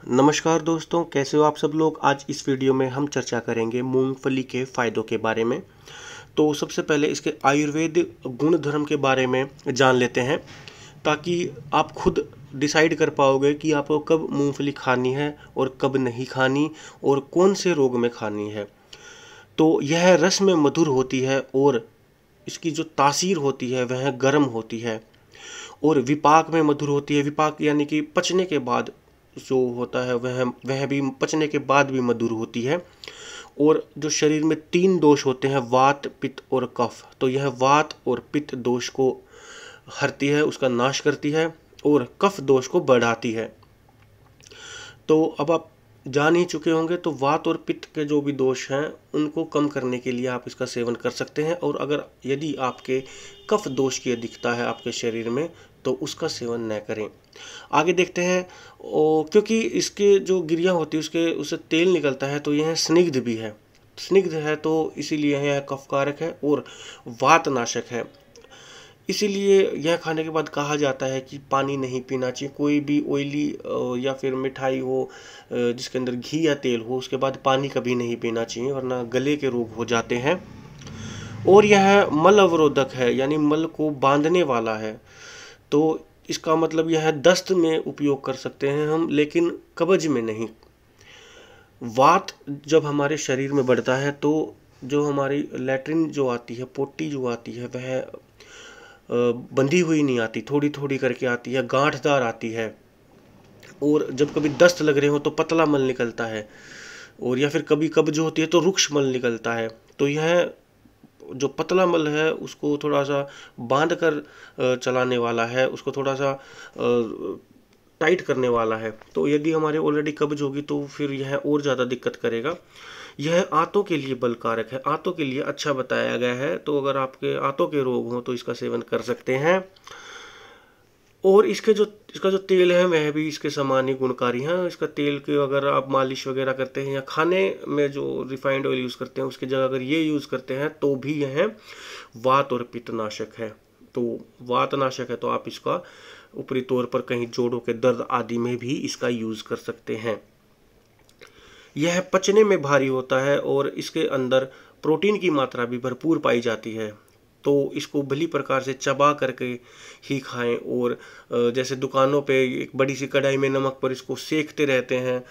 नमस्कार दोस्तों, कैसे हो आप सब लोग। आज इस वीडियो में हम चर्चा करेंगे मूंगफली के फ़ायदों के बारे में। तो सबसे पहले इसके आयुर्वेद गुण धर्म के बारे में जान लेते हैं, ताकि आप खुद डिसाइड कर पाओगे कि आपको कब मूंगफली खानी है और कब नहीं खानी और कौन से रोग में खानी है। तो यह रस में मधुर होती है और इसकी जो तासीर होती है वह गर्म होती है और विपाक में मधुर होती है। विपाक यानी कि पचने के बाद जो होता है वह भी पचने के बाद भी मधुर होती है। और जो शरीर में 3 दोष होते हैं, वात पित्त और कफ, तो यह वात और पित्त दोष को हरती है, उसका नाश करती है और कफ दोष को बढ़ाती है। तो अब आप जान ही चुके होंगे, तो वात और पित्त के जो भी दोष हैं उनको कम करने के लिए आप इसका सेवन कर सकते हैं। और अगर यदि आपके कफ दोष की अधिकता है आपके शरीर में तो उसका सेवन न करें। आगे देखते हैं। क्योंकि इसके जो गिरियाँ होती है उससे तेल निकलता है, तो यह स्निग्ध भी है। स्निग्ध है तो इसीलिए यह कफकारक है और वातनाशक है। इसीलिए यह खाने के बाद कहा जाता है कि पानी नहीं पीना चाहिए। कोई भी ऑयली या फिर मिठाई हो जिसके अंदर घी या तेल हो, उसके बाद पानी कभी नहीं पीना चाहिए, वरना गले के रोग हो जाते हैं। और यह मल अवरोधक है, यानी मल को बांधने वाला है। तो इसका मतलब यह दस्त में उपयोग कर सकते हैं हम, लेकिन कब्ज में नहीं। वात जब हमारे शरीर में बढ़ता है तो जो हमारी लैट्रिन जो आती है, पोटी जो आती है, वह बंधी हुई नहीं आती, थोड़ी थोड़ी करके आती है, गांठदार आती है। और जब कभी दस्त लग रहे हो तो पतला मल निकलता है, और या फिर कभी कब्ज होती है तो रुक्ष मल निकलता है। तो यह जो पतला मल है उसको थोड़ा सा बांध कर चलाने वाला है, उसको थोड़ा सा टाइट करने वाला है। तो यदि हमारे ऑलरेडी कब्ज होगी तो फिर यह और ज़्यादा दिक्कत करेगा। यह आंतों के लिए बलकारक है, आंतों के लिए अच्छा बताया गया है। तो अगर आपके आंतों के रोग हों तो इसका सेवन कर सकते हैं। और इसका जो तेल है वह भी इसके समान ही गुणकारी है। इसका तेल के अगर आप मालिश वगैरह करते हैं या खाने में जो रिफाइंड ऑयल यूज़ करते हैं उसकी जगह अगर ये यूज़ करते हैं तो भी यह वात और पित्तनाशक है। तो वातनाशक है तो आप इसका ऊपरी तौर पर कहीं जोड़ों के दर्द आदि में भी इसका यूज़ कर सकते हैं। यह पचने में भारी होता है और इसके अंदर प्रोटीन की मात्रा भी भरपूर पाई जाती है। तो इसको भली प्रकार से चबा करके ही खाएं। और जैसे दुकानों पे एक बड़ी सी कढ़ाई में नमक पर इसको सेकते रहते हैं,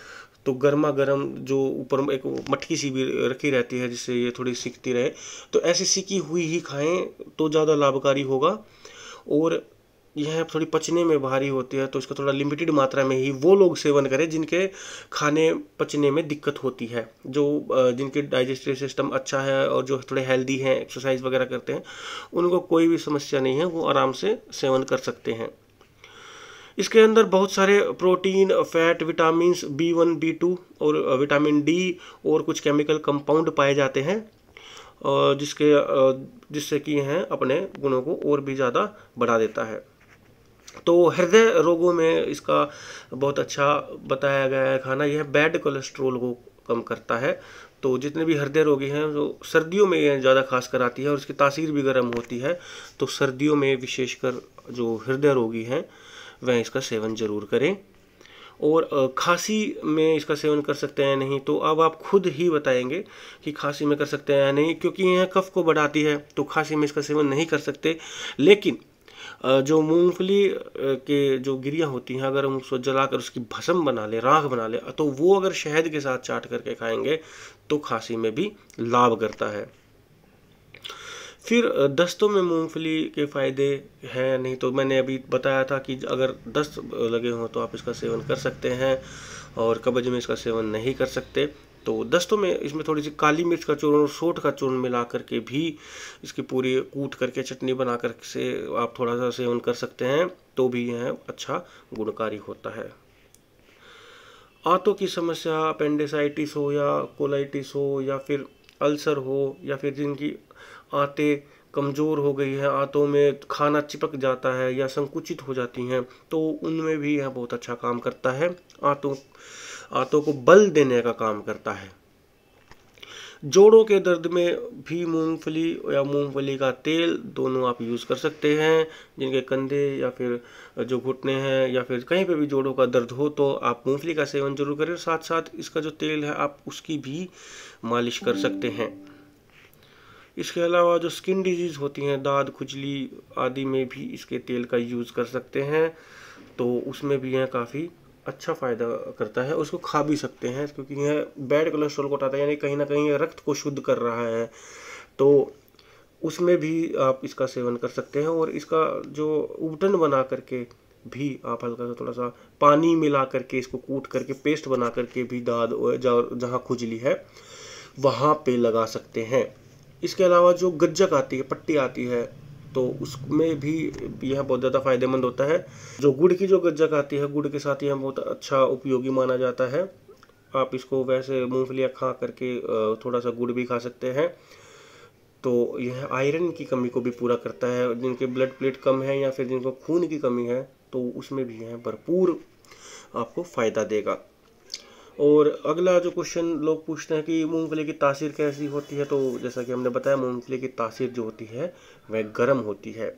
तो गर्मा गर्म जो ऊपर एक मटकी सी भी रखी रहती है जिससे ये थोड़ी सिकती रहे, तो ऐसी सिकी हुई ही खाएं तो ज़्यादा लाभकारी होगा। और यह थोड़ी पचने में भारी होती है तो इसका थोड़ा लिमिटेड मात्रा में ही वो लोग सेवन करें जिनके खाने पचने में दिक्कत होती है, जो जिनके डाइजेस्टिव सिस्टम अच्छा है और जो थोड़े हेल्दी हैं, एक्सरसाइज वगैरह करते हैं, उनको कोई भी समस्या नहीं है, वो आराम से सेवन कर सकते हैं। इसके अंदर बहुत सारे protein, fat, vitamin B1, B2 और विटामिन डी और कुछ केमिकल कंपाउंड पाए जाते हैं, जिससे कि यह अपने गुणों को और भी ज़्यादा बढ़ा देता है। तो हृदय रोगों में इसका बहुत अच्छा बताया गया है खाना। यह बैड कोलेस्ट्रोल को कम करता है। तो जितने भी हृदय रोगी हैं जो सर्दियों में यह ज़्यादा खास कर आती है और इसकी तासीर भी गर्म होती है, तो सर्दियों में विशेषकर जो हृदय रोगी हैं वह इसका सेवन जरूर करें। और खांसी में इसका सेवन कर सकते हैं नहीं, तो अब आप खुद ही बताएंगे कि खांसी में कर सकते हैं या नहीं, क्योंकि यह कफ को बढ़ाती है तो खांसी में इसका सेवन नहीं कर सकते। लेकिन जो मूंगफली के जो गिरियाँ होती हैं, अगर हम उसको जलाकर उसकी भस्म बना ले, राख बना ले, तो वो अगर शहद के साथ चाट करके खाएंगे तो खांसी में भी लाभ करता है। फिर दस्तों में मूंगफली के फ़ायदे हैं या नहीं, तो मैंने अभी बताया था कि अगर दस्त लगे हों तो आप इसका सेवन कर सकते हैं और कब्ज में इसका सेवन नहीं कर सकते। तो दस्तों में इसमें थोड़ी सी काली मिर्च का चूर्ण और सोंठ का चूर्ण मिला करके भी इसकी पूरी कूट करके चटनी बना कर से आप थोड़ा सा सेवन कर सकते हैं, तो भी यह अच्छा गुणकारी होता है। आंतों की समस्या, अपेंडिसाइटिस हो या कोलाइटिस हो या फिर अल्सर हो, या फिर जिनकी आंतें कमज़ोर हो गई है, आंतों में खाना चिपक जाता है या संकुचित हो जाती हैं, तो उनमें भी यह बहुत अच्छा काम करता है। आंतों को बल देने का काम करता है। जोड़ों के दर्द में भी मूंगफली या मूंगफली का तेल दोनों आप यूज़ कर सकते हैं। जिनके कंधे या फिर जो घुटने हैं या फिर कहीं पे भी जोड़ों का दर्द हो तो आप मूंगफली का सेवन जरूर करें। साथ साथ इसका जो तेल है आप उसकी भी मालिश कर सकते हैं। इसके अलावा जो स्किन डिजीज़ होती हैं, दाद, खुजली आदि में भी इसके तेल का यूज़ कर सकते हैं। तो उसमें भी यह काफ़ी अच्छा फ़ायदा करता है। उसको खा भी सकते हैं क्योंकि यह बैड कोलेस्ट्रॉल को हटाता है, यानी कहीं ना कहीं यह रक्त को शुद्ध कर रहा है। तो उसमें भी आप इसका सेवन कर सकते हैं। और इसका जो उबटन बना करके भी आप हल्का सा थोड़ा सा पानी मिला करके इसको कूट करके पेस्ट बना करके भी दाद जहाँ खुजली है वहाँ पे लगा सकते हैं। इसके अलावा जो गज्जक आती है, पट्टी आती है, तो उसमें भी यह बहुत ज़्यादा फायदेमंद होता है। जो गुड़ की जो गज्जक आती है, गुड़ के साथ यह बहुत अच्छा उपयोगी माना जाता है। आप इसको वैसे मूंगफलियाँ खा करके थोड़ा सा गुड़ भी खा सकते हैं। तो यह आयरन की कमी को भी पूरा करता है। जिनके ब्लड प्लेट कम है या फिर जिनको खून की कमी है तो उसमें भी यह भरपूर आपको फ़ायदा देगा। और अगला जो क्वेश्चन लोग पूछते हैं कि मूंगफली की तासीर कैसी होती है, तो जैसा कि हमने बताया मूंगफली की तासीर जो होती है वह गर्म होती है।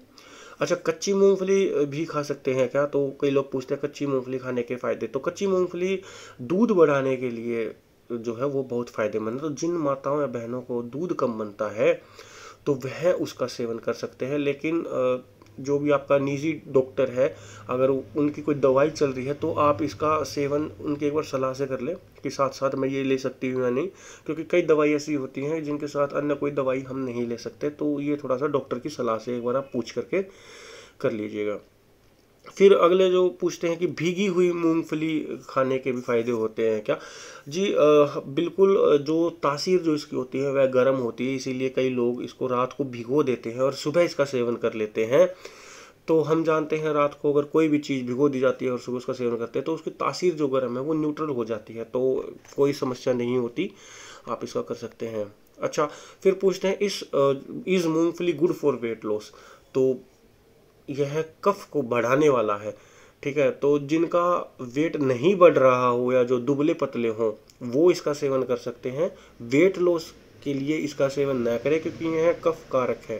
अच्छा, कच्ची मूंगफली भी खा सकते हैं क्या? तो कई लोग पूछते हैं कच्ची मूंगफली खाने के फ़ायदे। तो कच्ची मूंगफली दूध बढ़ाने के लिए जो है वो बहुत फ़ायदेमंद है। तो जिन माताओं या बहनों को दूध कम बनता है तो वह उसका सेवन कर सकते हैं। लेकिन जो भी आपका निजी डॉक्टर है, अगर उनकी कोई दवाई चल रही है तो आप इसका सेवन उनके एक बार सलाह से कर लें कि साथ साथ मैं ये ले सकती हूँ या नहीं, क्योंकि कई दवाई ऐसी होती हैं जिनके साथ अन्य कोई दवाई हम नहीं ले सकते। तो ये थोड़ा सा डॉक्टर की सलाह से एक बार आप पूछ करके कर लीजिएगा। फिर अगले जो पूछते हैं कि भीगी हुई मूंगफली खाने के भी फायदे होते हैं क्या? जी बिल्कुल। जो तासीर जो इसकी होती है वह गर्म होती है, इसीलिए कई लोग इसको रात को भिगो देते हैं और सुबह इसका सेवन कर लेते हैं। तो हम जानते हैं रात को अगर कोई भी चीज़ भिगो दी जाती है और सुबह उसका सेवन करते हैं तो उसकी तासीर जो गर्म है वो न्यूट्रल हो जाती है, तो कोई समस्या नहीं होती, आप इसका कर सकते हैं। अच्छा, फिर पूछते हैं इज़ मूंगफली गुड फॉर वेट लॉस? तो यह कफ को बढ़ाने वाला है। ठीक है, तो जिनका वेट नहीं बढ़ रहा हो या जो दुबले पतले हों वो इसका सेवन कर सकते हैं। वेट लॉस के लिए इसका सेवन न करें क्योंकि यह कफ कारक है।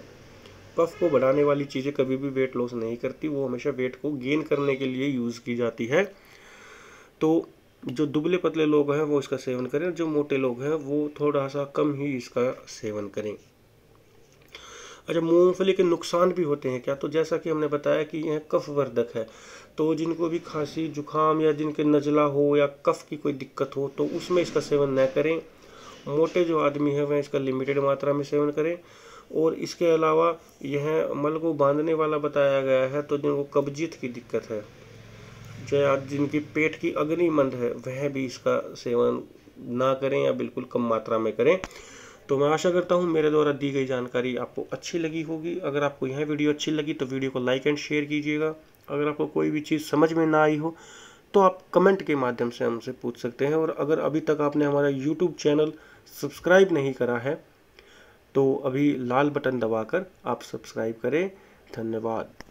कफ को बढ़ाने वाली चीज़ें कभी भी वेट लॉस नहीं करती, वो हमेशा वेट को गेन करने के लिए यूज़ की जाती है। तो जो दुबले पतले लोग हैं वो इसका सेवन करें, जो मोटे लोग हैं वो थोड़ा सा कम ही इसका सेवन करें। अच्छा, मूंगफली के नुकसान भी होते हैं क्या? तो जैसा कि हमने बताया कि यह कफवर्धक है। तो जिनको भी खांसी जुकाम या जिनके नज़ला हो या कफ की कोई दिक्कत हो तो उसमें इसका सेवन न करें। मोटे जो आदमी है वह इसका लिमिटेड मात्रा में सेवन करें। और इसके अलावा यह मल को बांधने वाला बताया गया है। तो जिनको कब्जियत की दिक्कत है या जिनकी पेट की अग्नि मंद है वह भी इसका सेवन ना करें या बिल्कुल कम मात्रा में करें। तो मैं आशा करता हूँ मेरे द्वारा दी गई जानकारी आपको अच्छी लगी होगी। अगर आपको यह वीडियो अच्छी लगी तो वीडियो को लाइक एंड शेयर कीजिएगा। अगर आपको कोई भी चीज़ समझ में ना आई हो तो आप कमेंट के माध्यम से हमसे पूछ सकते हैं। और अगर अभी तक आपने हमारा यूट्यूब चैनल सब्सक्राइब नहीं करा है तो अभी लाल बटन दबाकर आप सब्सक्राइब करें। धन्यवाद।